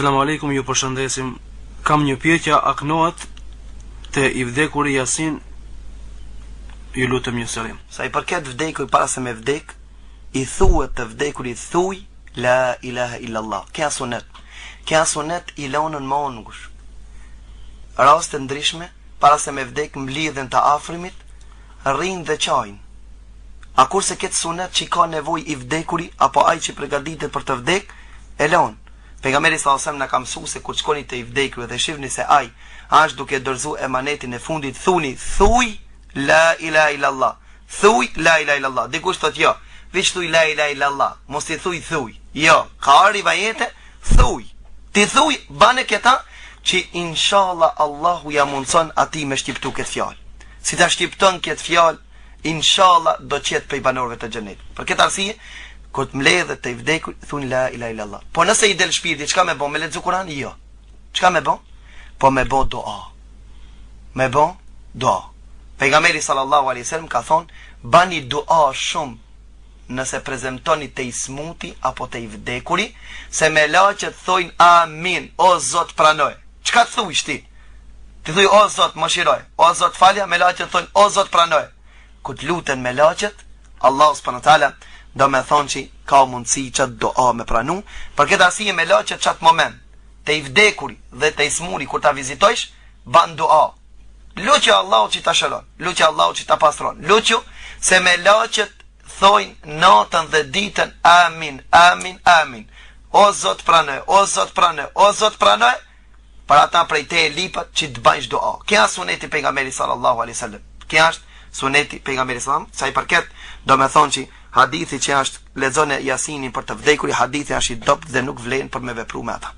Selamu alaikum, ju përshëndesim. Kam një pyetje, a knohet te i vdekuri Yasin? Ju lutem një serim. Sa i përket vdekurit para se me vdek, i thuhet të vdekurit thuj la ilaha illallah. Kja sunet i lonën më ongush. Raste ndryshme, para se me vdek mblidhen të afrimit, rrinë dhe qajnë. A kurse këtë sunet që ka nevoj i vdekuri, apo ai që përgatitet për të vdek, e lonë. Pejgamberi sallallahu alajhi wasallam na ka mësuar se kur shkoni te i vdekur dhe shihni se ai është duke dorëzuar emanetin e fundit, thuni thuj la ilaha illallah. Thuj la ilaha illallah. Dikush thot jo, veç thuj la ilaha illallah. Mos i thuj. Jo, ka rivajete, thuj. Ti thuj bane këta që inshallah Allahu ja mundson atij me shqiptu këtë fjalë. Si ta shqipton këtë fjalë, inshallah do të jetë prej banorëve të xhenetit. Për këtë arsye kur të mbledhet të i vdekur, thuni la ilaha illallah. Po nëse i del shpirti, çka me bën? Me lexu Kur'an? Jo. Çka me bën? Po me bën dua. Pejgamberi sallallahu alaihi wasallam ka thonë, bani dua shumë nëse prezentoni te i smuti apo te i vdekuri, se me laqet thojnë amin, o Zot pranoj. Çka thuj ti? Ti thuj o Zot mëshiroj, o Zot falja, me laqet thojnë o Zot pranoj. Kur të luten me laqet, Allah subhanahu wa taala do me thonë që ka mundësi qatë doa me pranu, për këtë arsye me laqet qatë moment, te i vdekuri dhe te i smuri, kur ta vizitojsh, ban doa. Luqë Allahu që ta shëron, luqë Allahu që ta pastron, luqë se me laqet thojnë natën dhe ditën, amin, amin, amin. O Zot pranoj, o Zot pranoj, o Zot pranoj, për ata prej te e lipat që të banjsh doa. Kja suneti pejgamberi sallallahu alaihi wasallam. Kja është suneti pejgamberi sallallahu alaihi wasallam, sa i përket, do me thonë që hadithi që është lexon e Jasinin për të vdekurin, hadithi është i dobët dhe nuk vlen për me vepru me ata.